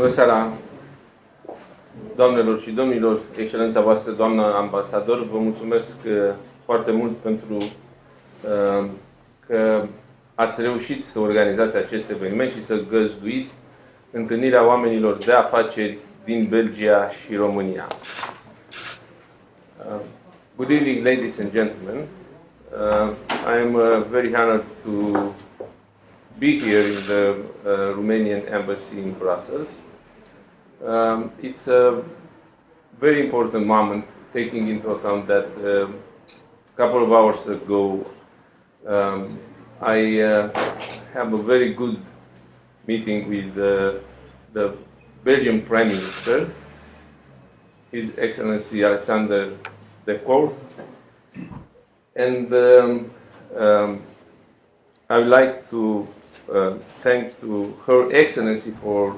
Bună seara, doamnelor și domnilor, excelența voastră, doamna ambasador, vă mulțumesc foarte mult pentru că ați reușit să organizați acest eveniment și să găzduiți întâlnirea oamenilor de afaceri din Belgia și România. Good evening, ladies and gentlemen. I am very honored to be here in the Romanian embassy in Brussels. It's a very important moment, taking into account that a couple of hours ago I have a very good meeting with the Belgian Prime Minister, His Excellency Alexander De Croo, and I would like to thank to Her Excellency for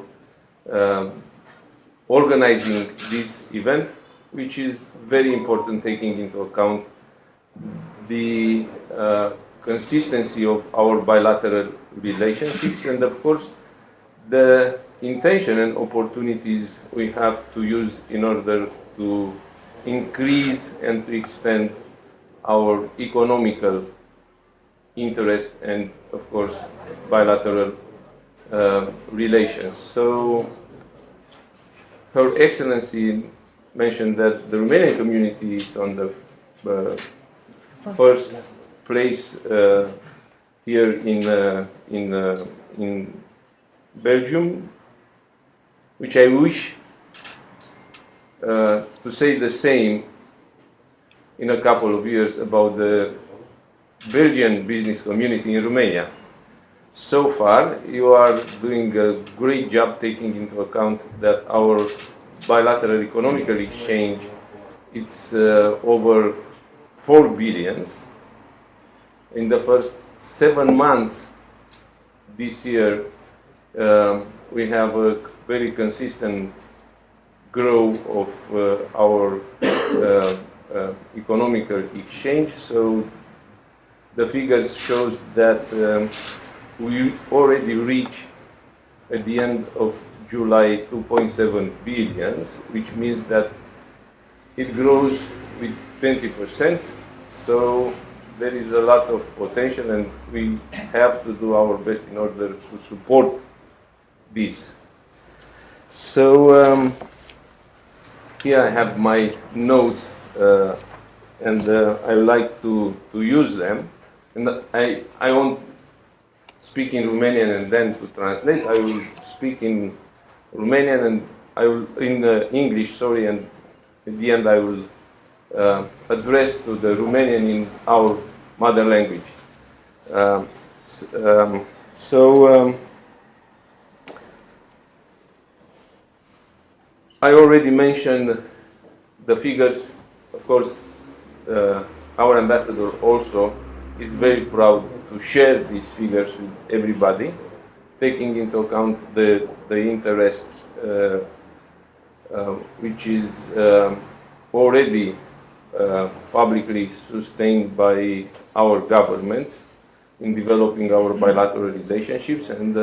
organizing this event, which is very important, taking into account the consistency of our bilateral relationships and, of course, the intention and opportunities we have to use in order to increase and to extend our economical interest and, of course, bilateral relations. So, Her Excellency mentioned that the Romanian community is on the first place here in Belgium, which I wish to say the same in a couple of years about the Belgian business community in Romania. So far, you are doing a great job, taking into account that our bilateral economical exchange, it's over 4 billion. In the first 7 months this year, we have a very consistent growth of our economical exchange. So the figures shows that we already reached at the end of July 2.7 billion, which means that it grows with 20%. So there is a lot of potential, and we have to do our best in order to support this. So here I have my notes, and I would like to use them. And I won't speak in Romanian and then to translate. I will speak in Romanian and I will in English. Sorry, and at the end I will address to the Romanian in our mother language. I already mentioned the figures. Of course, our ambassador also is very proud to share these figures with everybody, taking into account the interest which is already publicly sustained by our governments in developing our bilateral relationships. And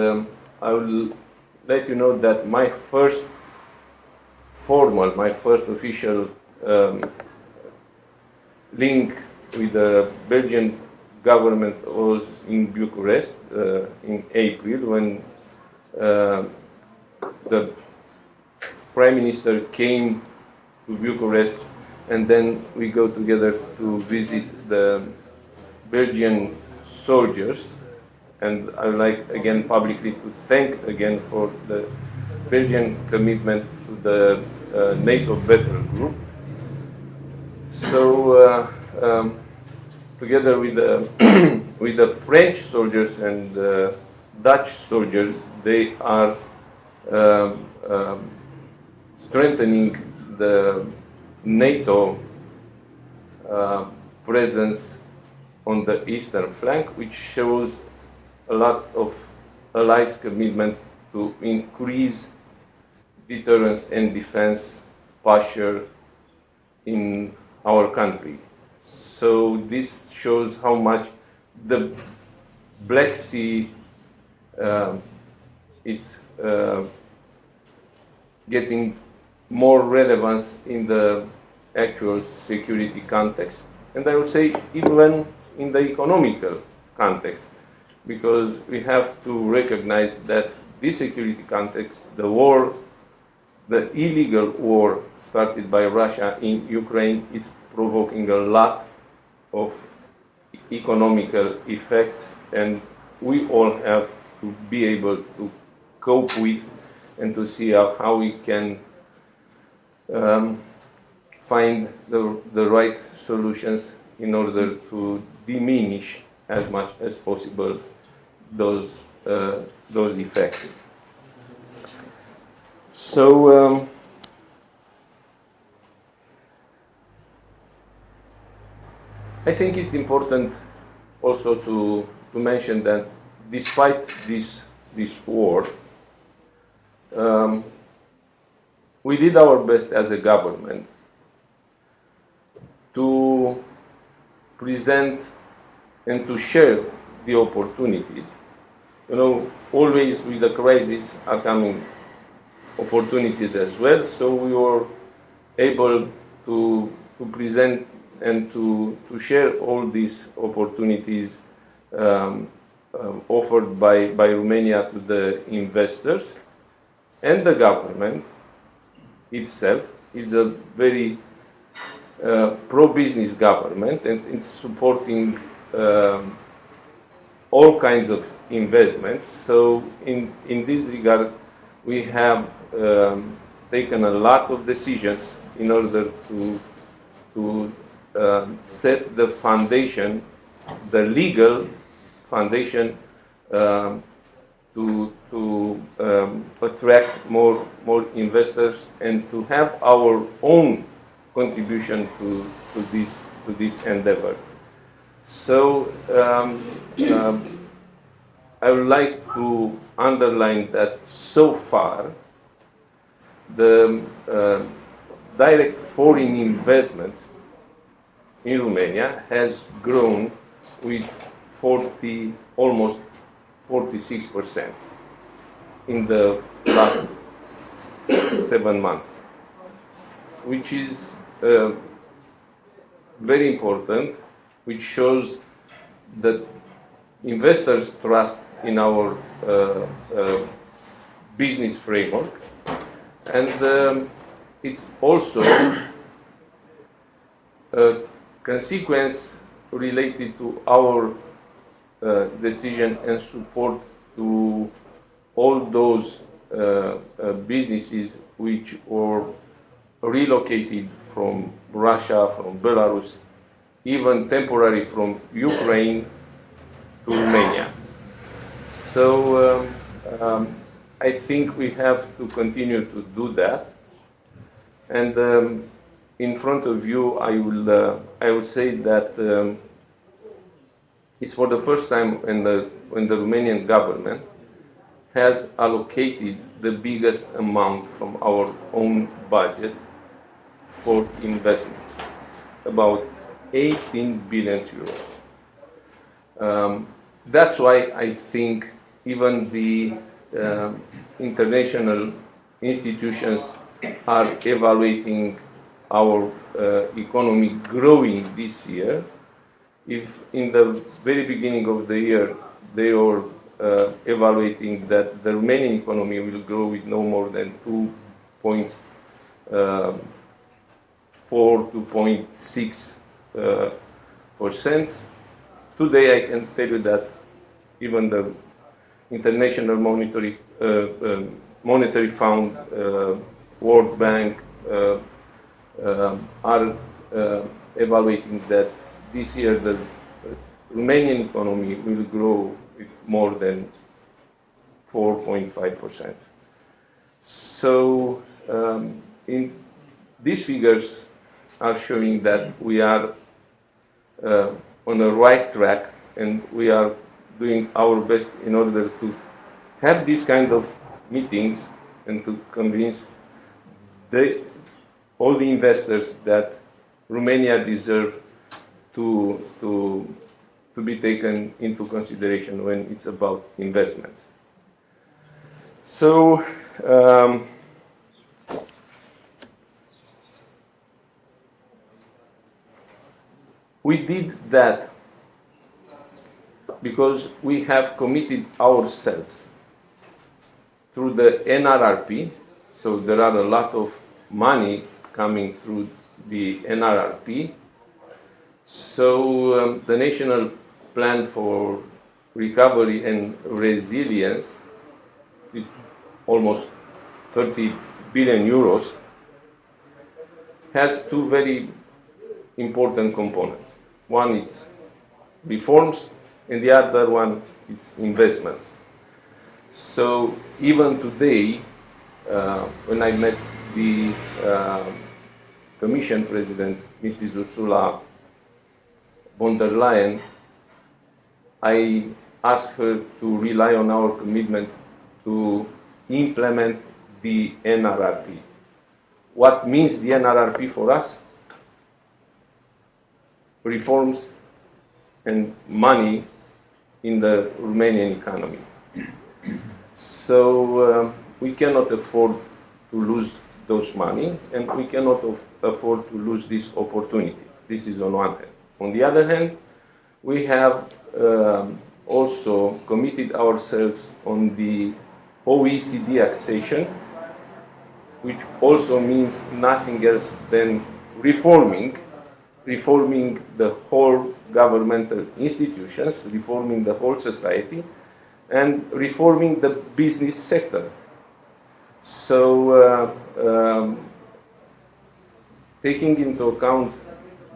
I will let you know that my first official link with the Belgian government was in Bucharest in April, when the Prime Minister came to Bucharest, and then we go together to visit the Belgian soldiers. And I would like again publicly to thank again for the Belgian commitment to the NATO battle group. So together with the French soldiers and Dutch soldiers, they are strengthening the NATO presence on the eastern flank, which shows a lot of allies' commitment to increase deterrence and defense posture in our country. So this shows how much the Black Sea it's getting more relevance in the actual security context, and I would say even in the economical context, because we have to recognize that this security context, the war, the illegal war started by Russia in Ukraine, is provoking a lot of economical effects, and we all have to be able to cope with and to see how we can find the right solutions in order to diminish as much as possible those effects. So I think it's important also to mention that despite this war, we did our best as a government to present and to share the opportunities. You know, always with the crisis are coming opportunities as well, so we were able to present and to share all these opportunities offered by Romania to the investors, and the government itself is a very pro-business government, and it's supporting all kinds of investments. So in this regard, we have taken a lot of decisions in order to set the foundation, the legal foundation, to attract more investors and to have our own contribution to this endeavor. So I would like to underline that so far the direct foreign investments in Romania has grown with almost 46% in the last 7 months, which is very important, which shows that investors trust in our business framework, and it's also a consequence related to our decision and support to all those businesses which were relocated from Russia, from Belarus, even temporarily from Ukraine to Romania. So I think we have to continue to do that. And in front of you, I will say that it's for the first time when the Romanian government has allocated the biggest amount from our own budget for investments, about 18 billion euros. That's why I think even the international institutions are evaluating our economy growing this year. If in the very beginning of the year they were evaluating that the Romanian economy will grow with no more than 2.6%. Today I can tell you that even the International Monetary Fund, World Bank are evaluating that this year the Romanian economy will grow with more than 4.5%. So these figures are showing that we are on the right track, and we are doing our best in order to have this kind of meetings and to convince all the investors that Romania deserves to be taken into consideration when it's about investments. So We did that because we have committed ourselves through the NRRP. So there are a lot of money coming through the NRRP. So the National Plan for Recovery and Resilience is almost 30 billion euros, has two very important components. One is reforms, and the other one is investments. So even today, when I met the Commission President, Mrs. Ursula von der Leyen, I asked her to rely on our commitment to implement the NRRP. What means the NRRP for us? Reforms and money in the Romanian economy. So we cannot afford to lose those money, and we cannot afford to lose this opportunity. This is on one hand. On the other hand, we have also committed ourselves on the OECD accession, which also means nothing else than reforming the whole governmental institutions, reforming the whole society, and reforming the business sector. So taking into account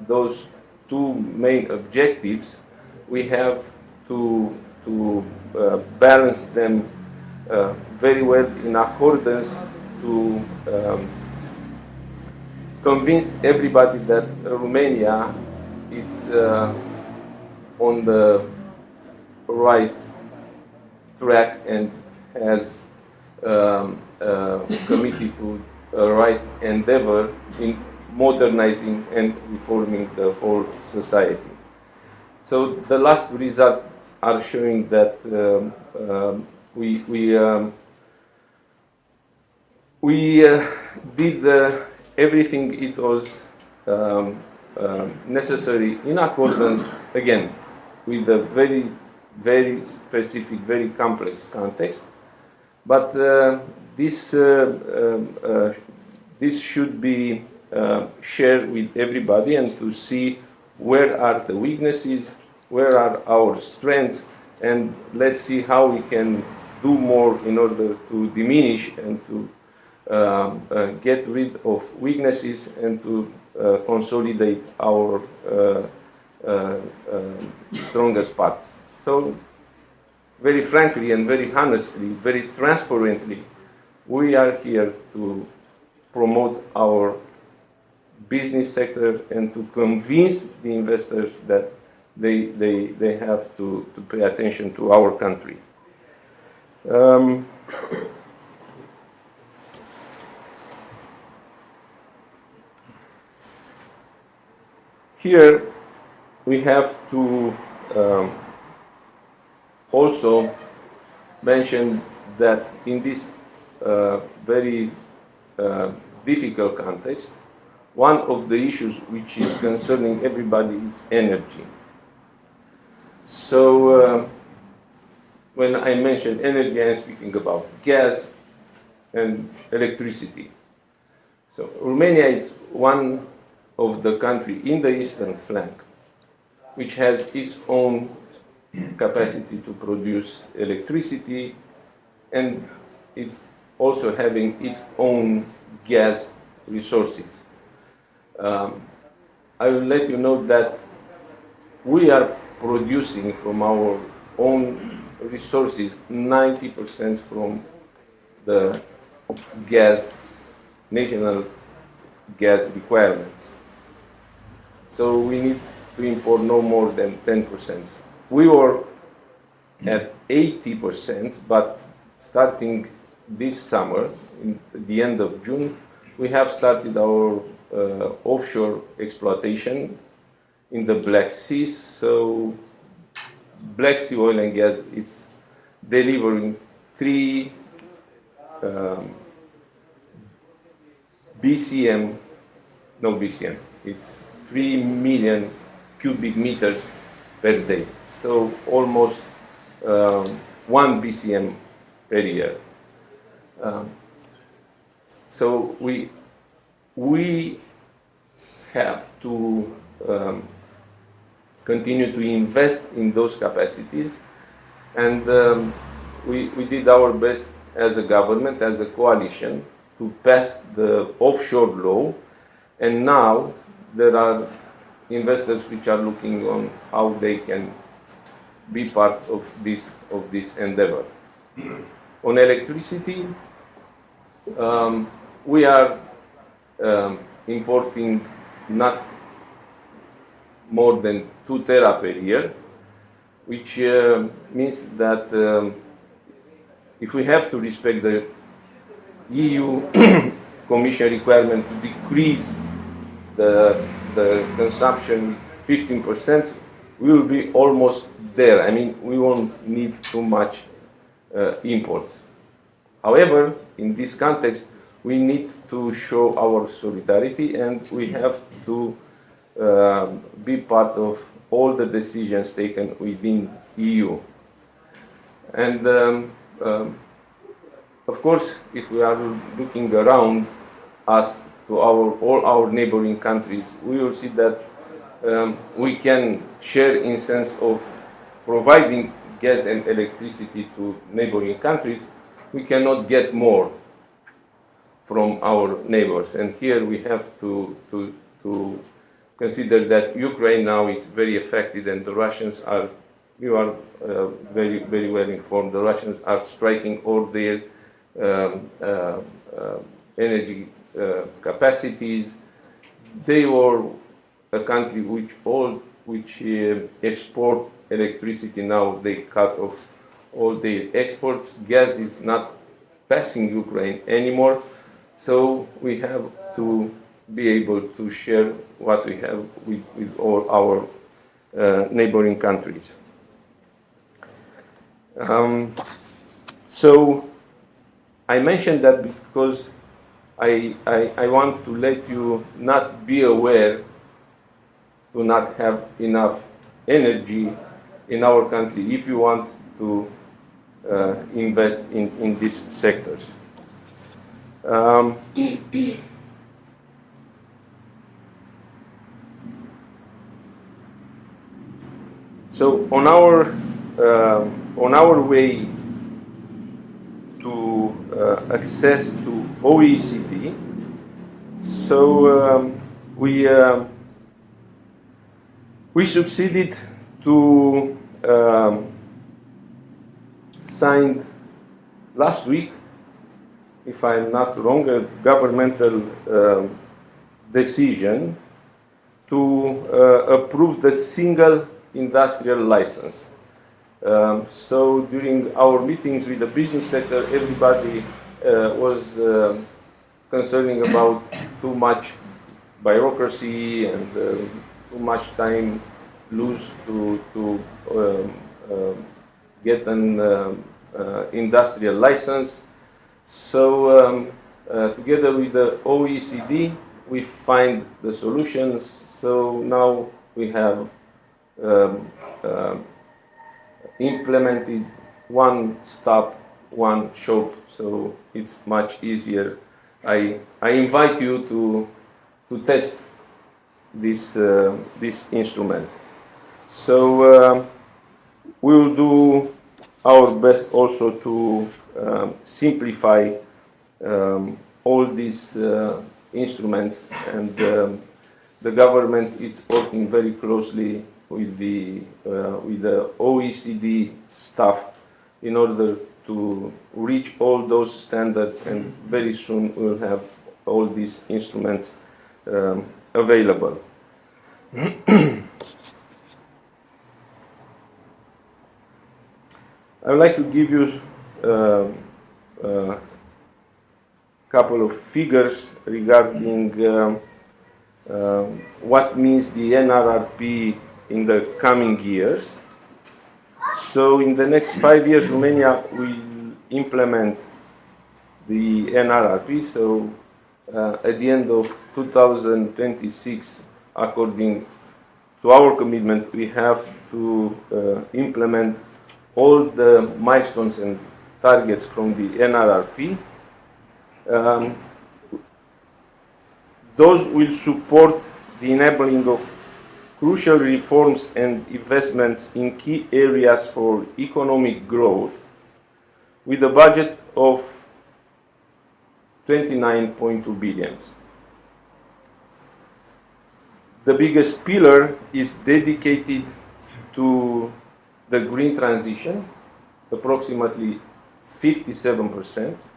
those two main objectives, we have to balance them very well in accordance to convince everybody that Romania is on the right track and has committed to a right endeavor in modernizing and reforming the whole society. So the last results are showing that we did everything it was necessary in accordance, again, with a very, very specific, very complex context. But this should be shared with everybody, and to see where are the weaknesses, where are our strengths, and let's see how we can do more in order to diminish and to get rid of weaknesses and to consolidate our strongest parts. So, very frankly and very honestly, very transparently, we are here to promote our business sector and to convince the investors that they have to pay attention to our country. Here we have to also mention that in this very difficult context, one of the issues which is concerning everybody is energy. So when I mention energy, I'm speaking about gas and electricity. So Romania is one of the country in the eastern flank which has its own capacity to produce electricity, and it's also having its own gas resources. I will let you know that we are producing from our own resources 90% from the national gas requirements. So we need to import no more than 10%. We were at 80%, but starting this summer, in the end of June, we have started our offshore exploitation in the Black Sea. So Black Sea oil and gas, it's delivering 3 BCM, no BCM, it's 3 million cubic meters per day. So almost 1 BCM per year. So we have to continue to invest in those capacities, and we did our best as a government, as a coalition, to pass the offshore law, and now there are investors which are looking on how they can be part of this endeavor. On electricity, we are importing not more than 2 tera per year, which means that if we have to respect the EU Commission requirement to decrease the consumption 15%, we will be almost there. I mean, we won't need too much imports. However, in this context, we need to show our solidarity, and we have to be part of all the decisions taken within EU. And of course, if we are looking around us to all our neighboring countries, we will see that we can share in sense of providing gas and electricity to neighboring countries. We cannot get more from our neighbors, and here we have to consider that Ukraine now is very affected, and the Russians are, you are very well informed, the Russians are striking all their energy capacities. They were a country which export electricity. Now they cut off all their exports. Gas is not passing Ukraine anymore, so we have to be able to share what we have with all our neighboring countries. So I mentioned that because I want to let you not be aware to not have enough energy in our country if you want to invest in these sectors. So on our way to access to OECD, so we succeeded to sign last week, if I'm not wrong, a governmental decision to approve the single industrial license. So during our meetings with the business sector, everybody was concerning about too much bureaucracy and too much time lose to get an industrial license. So together with the OECD, we find the solutions. So now we have implemented one stop, one shop, so it's much easier. I invite you to test this instrument. So we will do our best also to simplify all these instruments, and the government is working very closely with the OECD staff in order to reach all those standards, and very soon we'll have all these instruments available. I would like to give you a couple of figures regarding what means the NRRP in the coming years. So in the next 5 years, Romania will implement the NRRP. So at the end of 2026, according to our commitment, we have to implement all the milestones and targets from the NRRP. Those will support the enabling of crucial reforms and investments in key areas for economic growth, with a budget of 29.2 billion. The biggest pillar is dedicated to the green transition, approximately 57%,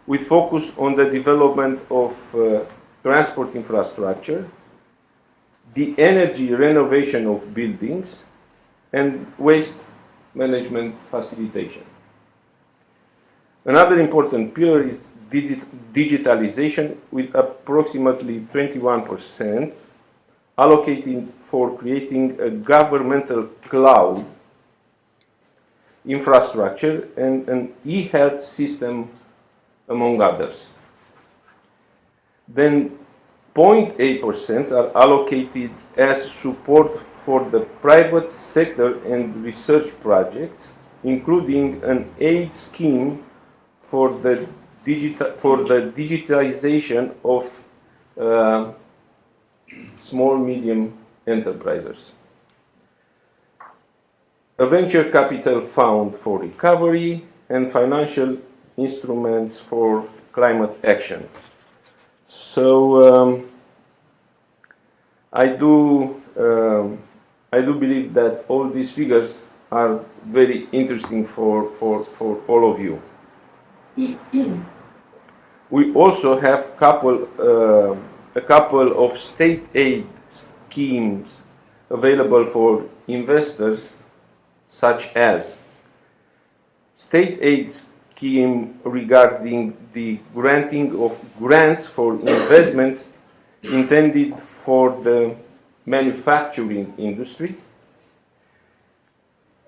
with focus on the development of transport infrastructure, the energy renovation of buildings, and waste management facilitation. Another important pillar is digitalization, with approximately 21% allocated for creating a governmental cloud infrastructure and an e-health system, among others. Then 0.8% are allocated as support for the private sector and research projects, including an aid scheme for the digitalization of small-medium enterprises. A venture capital fund for recovery and financial instruments for climate action. So I do believe that all these figures are very interesting for all of you. We also have a couple of state aid schemes available for investors, such as state aid scheme regarding the granting of grants for investments intended for the manufacturing industry.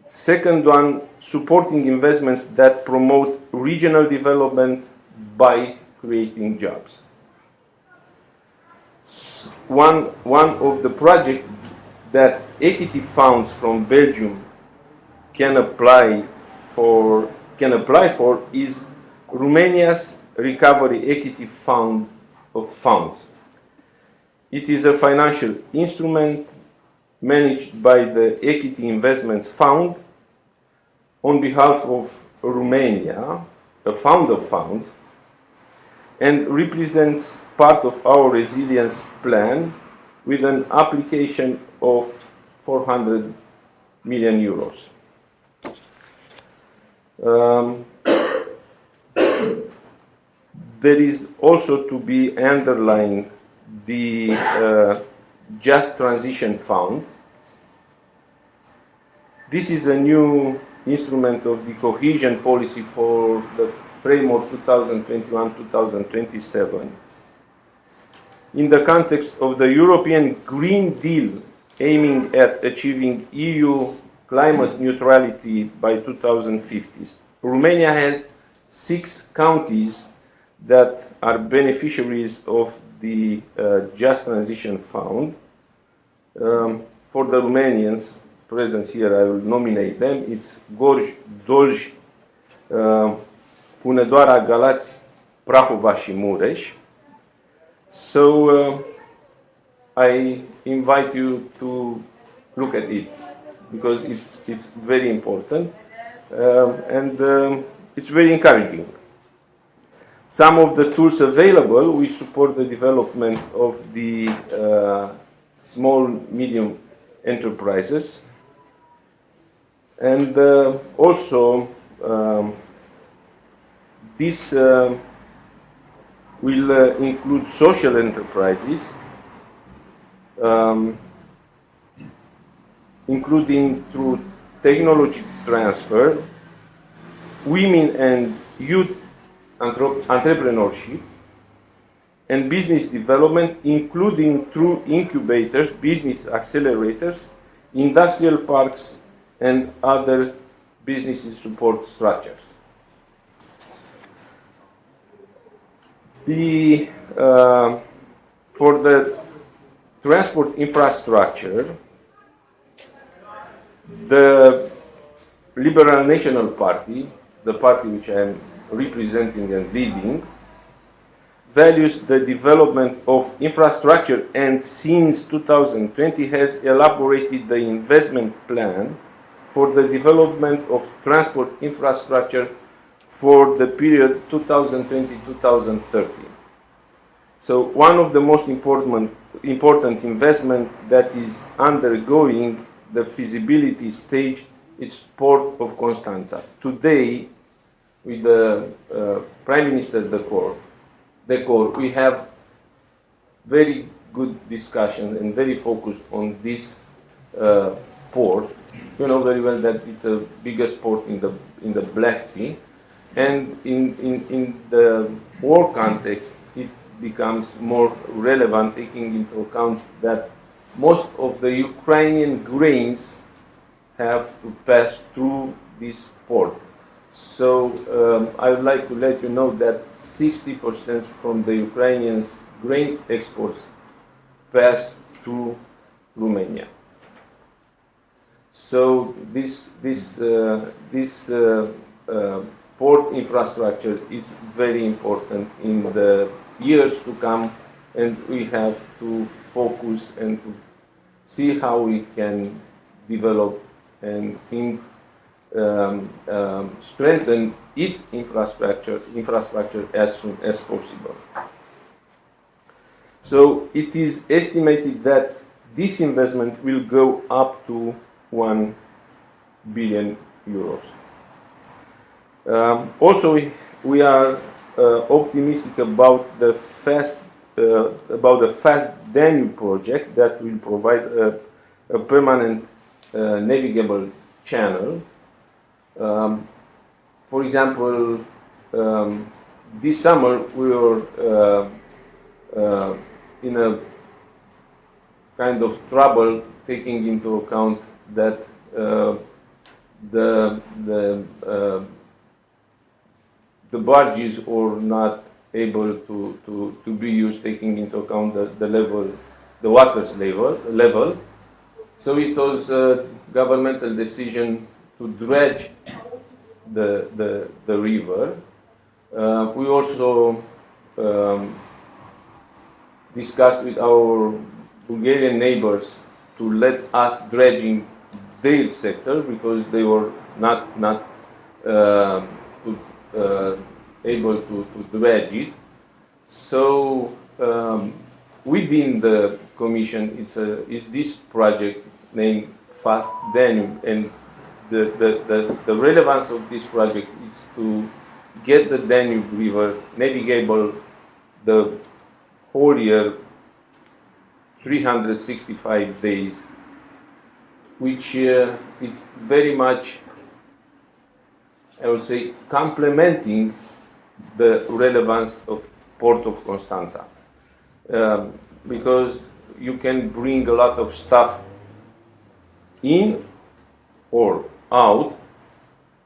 Second one, supporting investments that promote regional development by creating jobs. One of the projects that equity funds from Belgium can apply for is Romania's Recovery Equity Fund of Funds. It is a financial instrument managed by the Equity Investments Fund on behalf of Romania, a fund of funds, and represents part of our resilience plan with an application of 400 million euros. There is also to be underlined the Just Transition Fund. This is a new instrument of the cohesion policy for the framework 2021-2027 in the context of the European Green Deal aiming at achieving EU climate neutrality by 2050. Romania has 6 counties that are beneficiaries of the Just Transition Fund. For the Romanians present here, I will nominate them. It's Gorj, Dolj, Hunedoara, Galați, Prahova și Mureș. So I invite you to look at it because it's very important and it's very encouraging. Some of the tools available, we support the development of the small, medium enterprises, and also this will include social enterprises, including through technology transfer, women and youth entrepreneurship, and business development, including through incubators, business accelerators, industrial parks, and other business support structures. For the transport infrastructure, the Liberal National Party, the party which I am representing and leading, values the development of infrastructure and since 2020 has elaborated the investment plan for the development of transport infrastructure for the period 2020-2030. So one of the most important investment that is undergoing the feasibility stage is Port of Constanța. Today, with the Prime Minister Decor, we have very good discussion and very focused on this port. You know very well that it's the biggest port in the Black Sea, and in the war context, it becomes more relevant, taking into account that most of the Ukrainian grains have to pass through this port. So I would like to let you know that 60% from the Ukrainians' grains exports pass through Romania. So this port infrastructure is very important in the years to come, and we have to focus and to see how we can develop and strengthen its infrastructure as soon as possible. So it is estimated that this investment will go up to 1 billion euros. Also, we are optimistic about the fast Danube project that will provide a permanent navigable channel. For example, this summer we were in a kind of trouble, taking into account that the barges were not able to be used, taking into account the water's level. So it was a governmental decision to dredge the river. We also discussed with our Bulgarian neighbors to let us dredging their sector because they were not able to dredge it. So within the Commission, it's this project named Fast Danube, and the relevance of this project is to get the Danube River navigable the whole year, 365 days, which is very much, I would say, complementing the relevance of Port of Constanța, because you can bring a lot of stuff in or out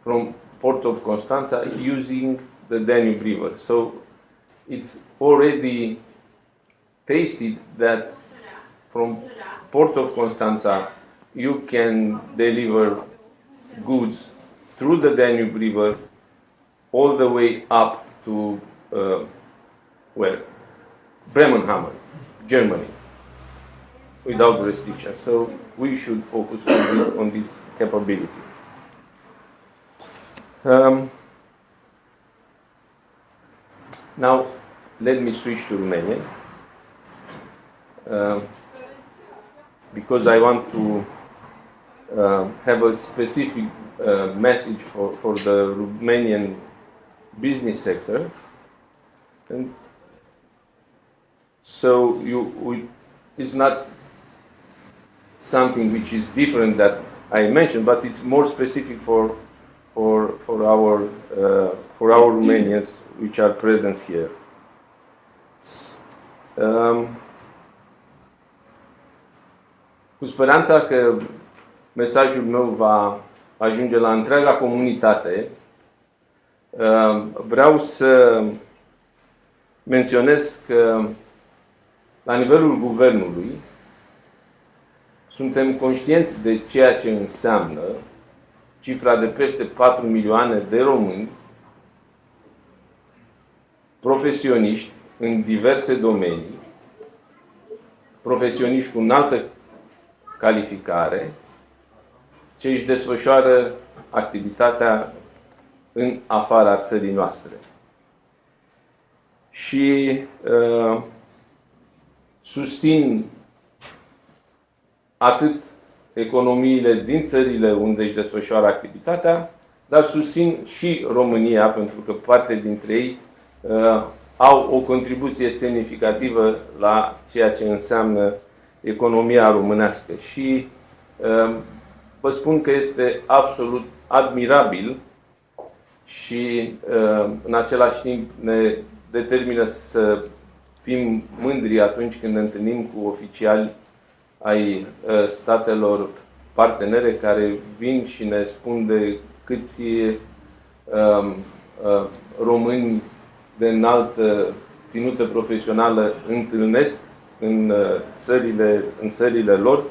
from Port of Constanța using the Danube River. So it's already tasted that from Port of Constanța you can deliver goods through the Danube River all the way up to Bremenhaven, Germany, without restriction. So we should focus on this capability. Now, let me switch to Romanian, because I want to have a specific message for the Romanian business sector. And so it's not something which is different that I mentioned, but it's more specific for our Romanians which are present here. Cu speranța că mesajul meu va ajunge la întreaga comunitate, vreau să menționez că la nivelul Guvernului suntem conștienți de ceea ce înseamnă cifra de peste 4 milioane de români profesioniști în diverse domenii, profesioniști cu înaltă calificare, ce își desfășoară activitatea în afara țării noastre. Și susțin atât economiile din țările unde își desfășoară activitatea, dar susțin și România, pentru că parte dintre ei au o contribuție semnificativă la ceea ce înseamnă economia românească. Și vă spun că este absolut admirabil și în același timp ne determină să fim mândri atunci când ne întâlnim cu oficiali ai statelor partenere care vin și ne spun de câți români de înaltă ținută profesională întâlnesc în țările lor,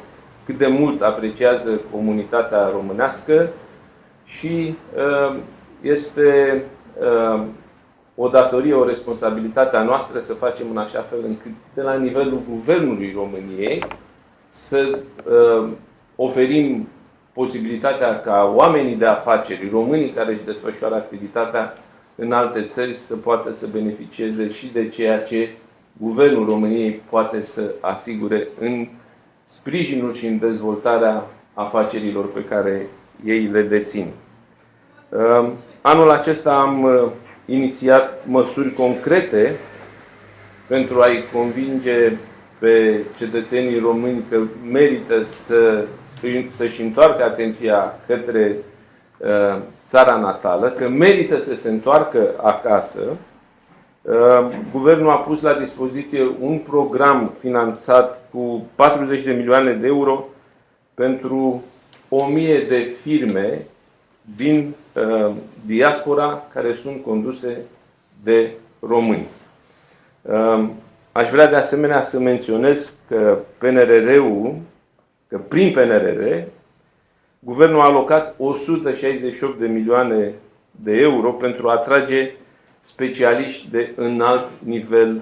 cât de mult apreciază comunitatea românească și este o datorie, o responsabilitate a noastră să facem în așa fel încât de la nivelul Guvernului României să oferim posibilitatea ca oamenii de afaceri, românii care își desfășoară activitatea în alte țări, să poată să beneficieze și de ceea ce Guvernul României poate să asigure în sprijinul și în dezvoltarea afacerilor pe care ei le dețin. Anul acesta am inițiat măsuri concrete pentru a-i convinge pe cetățenii români că merită să-și întoarcă atenția către țara natală, că merită să se întoarcă acasă. Guvernul a pus la dispoziție un program finanțat cu 40 de milioane de euro pentru 1000 de firme din diaspora care sunt conduse de români. Aș vrea de asemenea să menționez că prin PNRR, Guvernul a alocat 168 de milioane de euro pentru a atrage specialiști de înalt nivel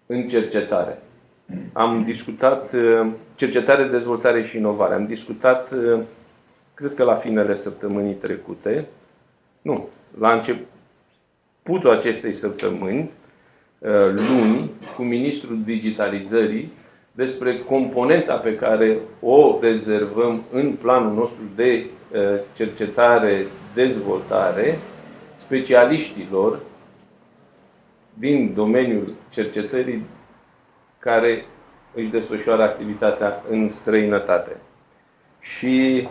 în cercetare. Am discutat cercetare, dezvoltare și inovare. Am discutat, cred că la finele săptămânii trecute, la începutul acestei săptămâni, luni, cu ministrul digitalizării, despre componenta pe care o rezervăm în planul nostru de cercetare-dezvoltare specialiștilor din domeniul cercetării care își desfășoară activitatea în străinătate. Și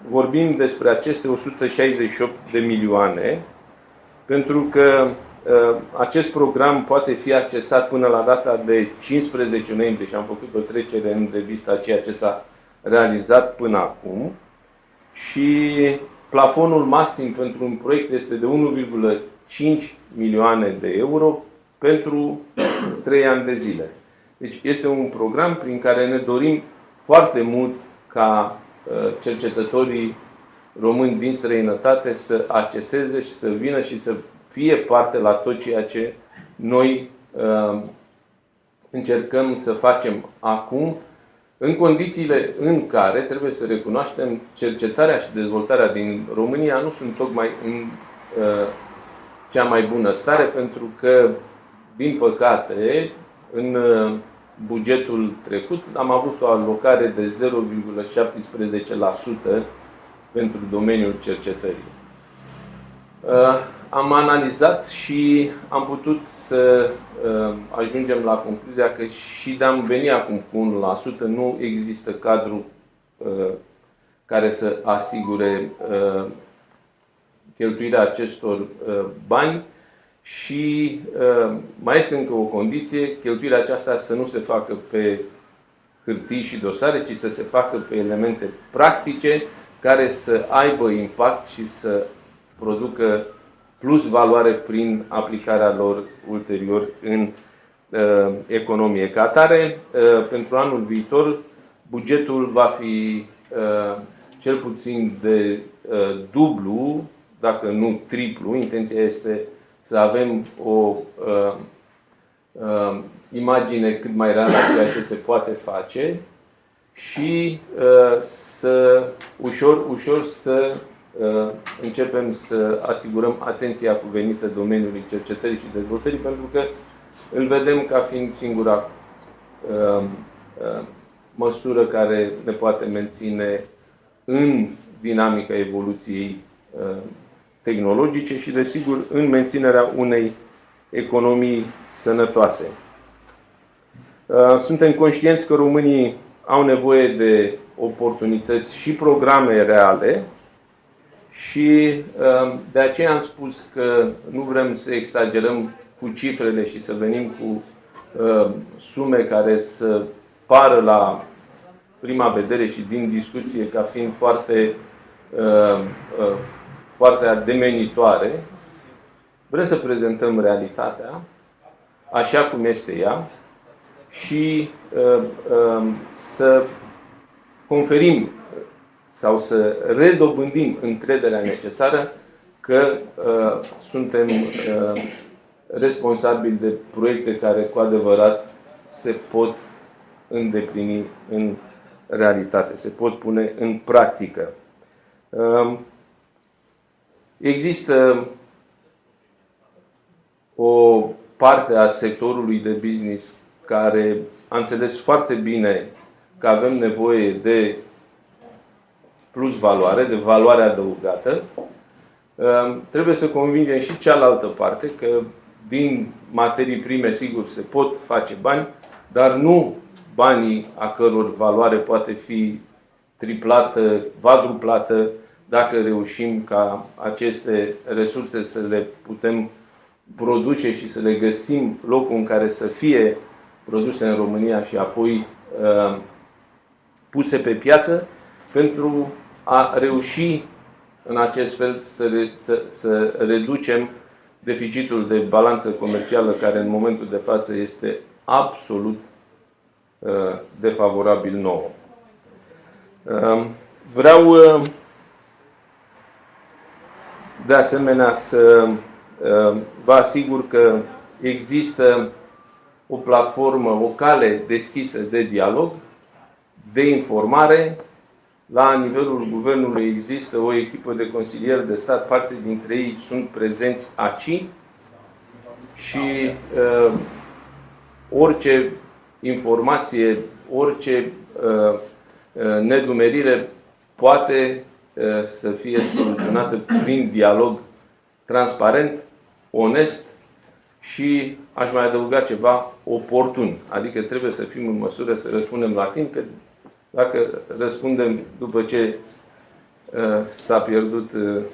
vorbim despre aceste 168 de milioane pentru că acest program poate fi accesat până la data de 15 noiembrie și am făcut o trecere în revistă a ceea ce s-a realizat până acum și plafonul maxim pentru un proiect este de 1,5 milioane de euro pentru 3 ani de zile. Deci este un program prin care ne dorim foarte mult ca cercetătorii români din străinătate să acceseze și să vină și să fie parte la tot ceea ce noi încercăm să facem acum, în condițiile în care, trebuie să recunoaștem, cercetarea și dezvoltarea din România nu sunt tocmai în cea mai bună stare, pentru că, din păcate, în bugetul trecut am avut o alocare de 0,17% pentru domeniul cercetării. Am analizat și am putut să ajungem la concluzia că și de-am veni acum cu 1%, nu există cadru care să asigure cheltuirea acestor bani și mai este încă o condiție, cheltuirea aceasta să nu se facă pe hârtii și dosare, ci să se facă pe elemente practice care să aibă impact și să producă plus valoare prin aplicarea lor ulterior în economie. Ca atare, pentru anul viitor, bugetul va fi cel puțin de dublu, dacă nu triplu. Intenția este să avem o imagine cât mai reală a ceea ce se poate face și ușor să începem să asigurăm atenția cuvenită domeniului cercetării și dezvoltării, pentru că îl vedem ca fiind singura măsură care ne poate menține în dinamica evoluției tehnologice și, desigur, în menținerea unei economii sănătoase. Suntem conștienți că românii au nevoie de oportunități și programe reale și de aceea am spus că nu vrem să exagerăm cu cifrele și să venim cu sume care să pară la prima vedere și din discuție ca fiind foarte ademenitoare. Vrem să prezentăm realitatea așa cum este ea și să conferim sau să redobândim încrederea necesară că suntem responsabili de proiecte care cu adevărat se pot îndeplini în realitate, se pot pune în practică. Există o parte a sectorului de business care a înțeles foarte bine că avem nevoie de plus valoare, de valoare adăugată. Trebuie să convingem și cealaltă parte că din materii prime, sigur, se pot face bani, dar nu banii a căror valoare poate fi triplată, quadruplată, dacă reușim ca aceste resurse să le putem produce și să le găsim locul în care să fie produse în România și apoi puse pe piață, pentru a reuși în acest fel să reducem deficitul de balanță comercială, care în momentul de față este absolut defavorabil nouă. Vreau de asemenea să vă asigur că există o platformă, o cale deschisă de dialog, de informare. La nivelul Guvernului există o echipă de consilieri de stat, parte dintre ei sunt prezenți aici și orice informație, orice nedumerire poate să fie soluționată prin dialog transparent, onest și, aș mai adăuga ceva, oportun. Adică trebuie să fim în măsură să răspundem la timp, că dacă răspundem după ce s-a pierdut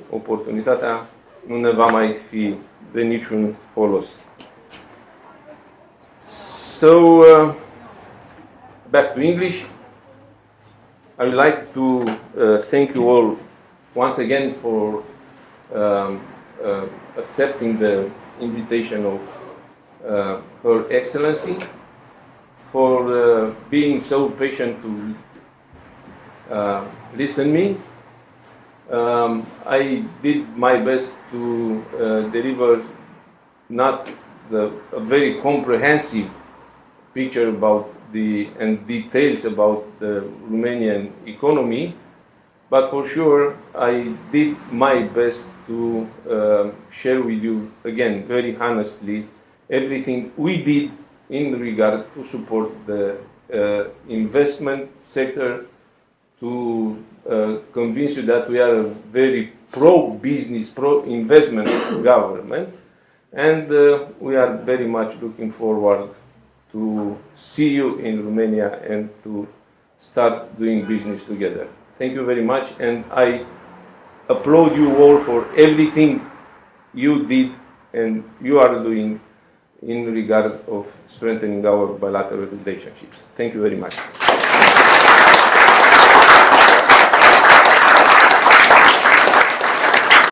oportunitatea, nu ne va mai fi de niciun folos. So, back to English. I would like to thank you all once again for accepting the invitation of Her Excellency, for being so patient to listen me. I did my best to deliver not a very comprehensive picture about and details about the Romanian economy, but for sure I did my best to share with you, again, very honestly, everything we did in regard to support the investment sector, to convince you that we are a very pro-business, pro-investment government, and we are very much looking forward to see you in Romania and to start doing business together. Thank you very much, and I applaud you all for everything you did and you are doing in regard of strengthening our bilateral relationships. Thank you very much.